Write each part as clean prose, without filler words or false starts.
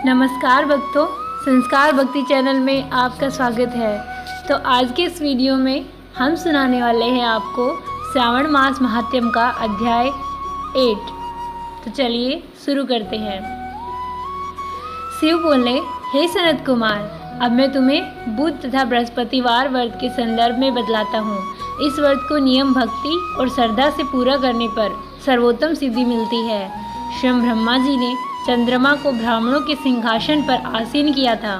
नमस्कार भक्तों, संस्कार भक्ति चैनल में आपका स्वागत है। तो आज के इस वीडियो में हम सुनाने वाले हैं आपको श्रावण मास महात्म्य का अध्याय 8। तो चलिए शुरू करते हैं। शिव बोले, हे सनत कुमार, अब मैं तुम्हें बुध तथा बृहस्पतिवार व्रत के संदर्भ में बतलाता हूँ। इस व्रत को नियम भक्ति और श्रद्धा से पूरा करने पर सर्वोत्तम सिद्धि मिलती है। स्वयं ब्रह्मा जी ने चंद्रमा को ब्राह्मणों के सिंहासन पर आसीन किया था।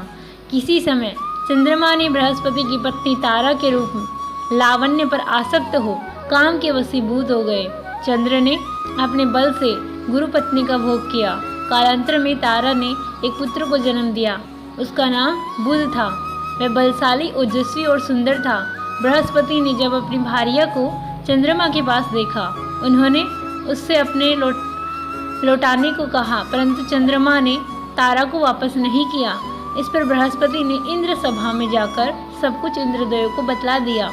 किसी समय चंद्रमा ने बृहस्पति की पत्नी तारा के रूप में लावण्य पर आसक्त हो काम के वशीभूत हो गए। चंद्र ने अपने बल से गुरु पत्नी का भोग किया। कालांतर में तारा ने एक पुत्र को जन्म दिया। उसका नाम बुध था। वह बलशाली, ओजस्वी और सुंदर था। बृहस्पति ने जब अपनी भार्या को चंद्रमा के पास देखा, उन्होंने उससे अपने लौटाने को कहा, परंतु चंद्रमा ने तारा को वापस नहीं किया। इस पर बृहस्पति ने इंद्र सभा में जाकर सब कुछ इंद्रदेव को बतला दिया।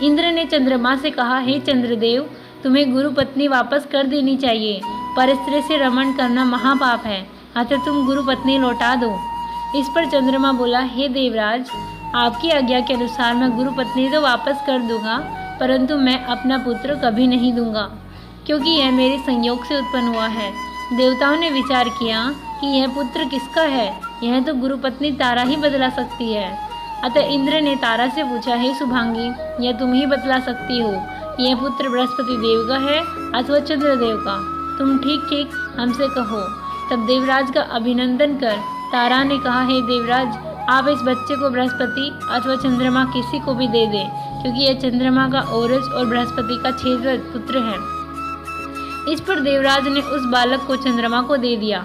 इंद्र ने चंद्रमा से कहा, हे चंद्रदेव, तुम्हें गुरु पत्नी वापस कर देनी चाहिए। परस्त्री से रमण करना महापाप है, अतः तुम गुरु पत्नी लौटा दो। इस पर चंद्रमा बोला, हे देवराज, आपकी आज्ञा के अनुसार मैं गुरु पत्नी तो वापस कर दूंगा, परंतु मैं अपना पुत्र कभी नहीं दूंगा, क्योंकि यह मेरे संयोग से उत्पन्न हुआ है। देवताओं ने विचार किया कि यह पुत्र किसका है, यह तो गुरु पत्नी तारा ही बदला सकती है। अतः इंद्र ने तारा से पूछा, हे शुभांगी, यह तुम ही बतला सकती हो, यह पुत्र बृहस्पति देव का है अथवा चंद्रदेव का, तुम ठीक ठीक हमसे कहो। तब देवराज का अभिनंदन कर तारा ने कहा, हे देवराज, आप इस बच्चे को बृहस्पति अथवा चंद्रमा किसी को भी दे दें, क्योंकि यह चंद्रमा का औरज और बृहस्पति का छेदक पुत्र है। इस पर देवराज ने उस बालक को चंद्रमा को दे दिया।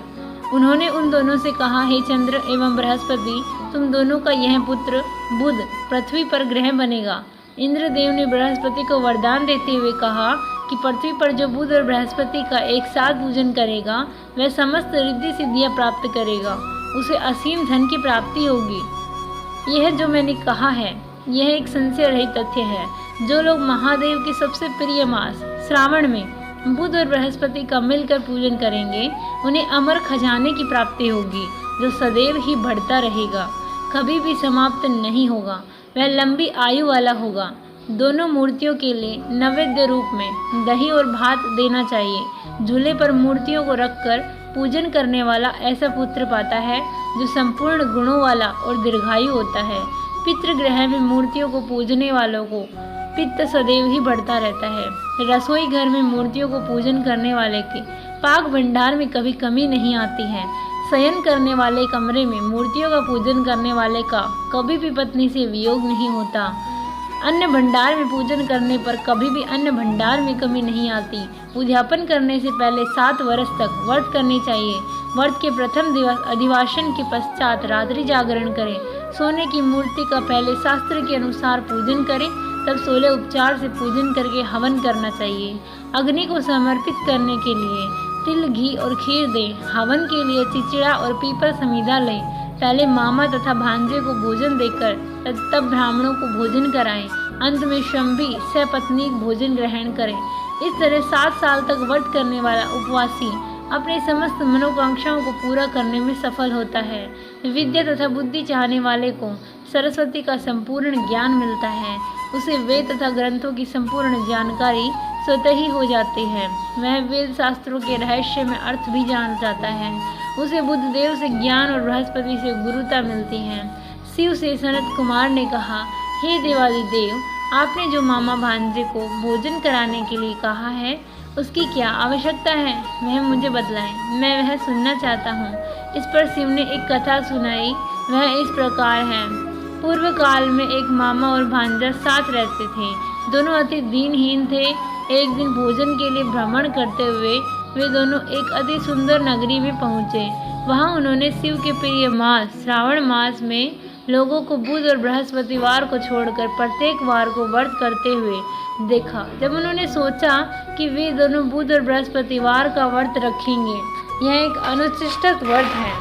उन्होंने उन दोनों से कहा, हे चंद्र एवं बृहस्पति, तुम दोनों का यह पुत्र बुध पृथ्वी पर ग्रह बनेगा। इंद्रदेव ने बृहस्पति को वरदान देते हुए कहा कि पृथ्वी पर जो बुध और बृहस्पति का एक साथ पूजन करेगा, वह समस्त रिद्धि सिद्धियां प्राप्त करेगा, उसे असीम धन की प्राप्ति होगी। यह जो मैंने कहा है, यह एक संशय रहित तथ्य है। जो लोग महादेव के सबसे प्रिय मास श्रावण में बुध और बृहस्पति का मिलकर पूजन करेंगे, उन्हें अमर खजाने की प्राप्ति होगी, जो सदैव ही बढ़ता रहेगा, कभी भी समाप्त नहीं होगा। वह लंबी आयु वाला होगा। दोनों मूर्तियों के लिए नैवेद्य रूप में दही और भात देना चाहिए। झूले पर मूर्तियों को रखकर पूजन करने वाला ऐसा पुत्र पाता है जो संपूर्ण गुणों वाला और दीर्घायु होता है। पितृगृह में मूर्तियों को पूजने वालों को पित्त सदैव ही बढ़ता रहता है। रसोई घर में मूर्तियों को पूजन करने वाले के पाक भंडार में कभी कमी नहीं आती है। शयन करने वाले कमरे में मूर्तियों का पूजन करने वाले का कभी भी पत्नी से वियोग नहीं होता। अन्न भंडार में पूजन करने पर कभी भी अन्न भंडार में कमी नहीं आती। उद्यापन करने से पहले 7 वर्ष तक व्रत करने चाहिए। व्रत के प्रथम दिवस अधिवासन के पश्चात रात्रि जागरण करें। सोने की मूर्ति का पहले शास्त्र के अनुसार पूजन करें, तब 16 उपचार से पूजन करके हवन करना चाहिए। अग्नि को समर्पित करने के लिए तिल, घी और खीर दें। हवन के लिए चिचिड़ा और पीपल समीधा लें। पहले मामा तथा भांजे को भोजन देकर तब ब्राह्मणों को भोजन कराएं। अंत में शंभी सपत्नीक भोजन ग्रहण करें। इस तरह 7 साल तक व्रत करने वाला उपवासी अपने समस्त मनोकांक्षाओं को पूरा करने में सफल होता है। विद्या तथा बुद्धि चाहने वाले को सरस्वती का संपूर्ण ज्ञान मिलता है। उसे वेद तथा ग्रंथों की संपूर्ण जानकारी स्वतः ही हो जाती है। वह वेद शास्त्रों के रहस्य में अर्थ भी जान जाता है। उसे बुद्धदेव से ज्ञान और बृहस्पति से गुरुता मिलती है। शिव से सनत कुमार ने कहा, हे देवादिदेव, आपने जो मामा भांजे को भोजन कराने के लिए कहा है, उसकी क्या आवश्यकता है, वह मुझे बतलाएं, मैं वह सुनना चाहता हूँ। इस पर शिव ने एक कथा सुनाई। वह इस प्रकार है। पूर्व काल में एक मामा और भांजा साथ रहते थे। दोनों अति दीनहीन थे। एक दिन भोजन के लिए भ्रमण करते हुए वे दोनों एक अति सुंदर नगरी में पहुँचे। वहाँ उन्होंने शिव के प्रिय मास श्रावण मास में लोगों को बुध और बृहस्पतिवार को छोड़कर प्रत्येक वार को व्रत करते हुए देखा। जब उन्होंने सोचा कि वे दोनों बुध और बृहस्पतिवार का व्रत रखेंगे, यह एक अनुचिष्ट व्रत है,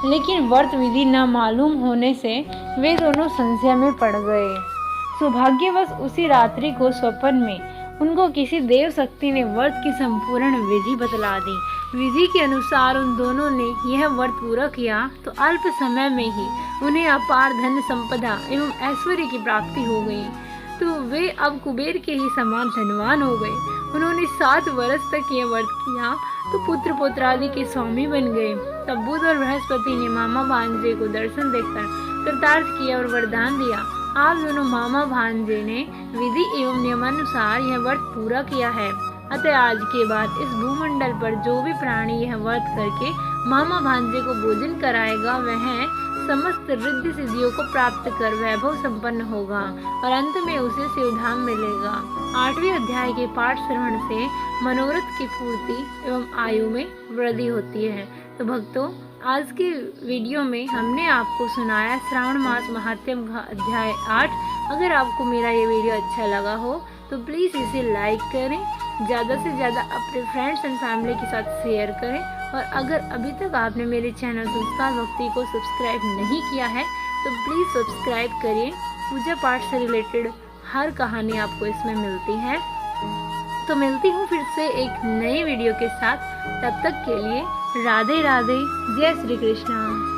लेकिन व्रत विधि न मालूम होने से वे दोनों संशय में पड़ गए। सौभाग्यवश उसी रात्रि को स्वप्न में उनको किसी देव शक्ति ने व्रत की संपूर्ण विधि बतला दी। विधि के अनुसार उन दोनों ने यह व्रत पूरा किया तो अल्प समय में ही उन्हें अपार धन संपदा एवं ऐश्वर्य की प्राप्ति हो गई। तो वे अब कुबेर के ही समान धनवान हो गए। उन्होंने 7 वर्ष तक यह व्रत किया तो पुत्र पौत्रादि के स्वामी बन गए। तब बुध और बृहस्पति ने मामा भांजे को दर्शन देकर कृतार्थ किया और वरदान दिया। आप दोनों मामा भांजे ने विधि एवं नियमानुसार यह व्रत पूरा किया है। अतः आज के बाद इस भूमंडल पर जो भी प्राणी यह व्रत करके मामा भांजे को भोजन कराएगा वह समस्त रिद्धि सिद्धियों को प्राप्त कर वैभव संपन्न होगा और अंत में उसे शिवधाम मिलेगा। 8वें अध्याय के पाठ श्रवण से मनोरथ की पूर्ति एवं आयु में वृद्धि होती है। तो भक्तों, आज के वीडियो में हमने आपको सुनाया श्रावण मास महात्म्य का अध्याय 8। अगर आपको मेरा ये वीडियो अच्छा लगा हो तो प्लीज़ इसे लाइक करें, ज़्यादा से ज़्यादा अपने फ्रेंड्स एंड फैमिली के साथ शेयर करें। और अगर अभी तक आपने मेरे चैनल संस्कार भक्ति को सब्सक्राइब नहीं किया है तो प्लीज़ सब्सक्राइब करिए। पूजा पाठ से रिलेटेड हर कहानी आपको इसमें मिलती है। तो मिलती हूँ फिर से एक नई वीडियो के साथ। तब तक के लिए राधे राधे, जय श्री कृष्णा।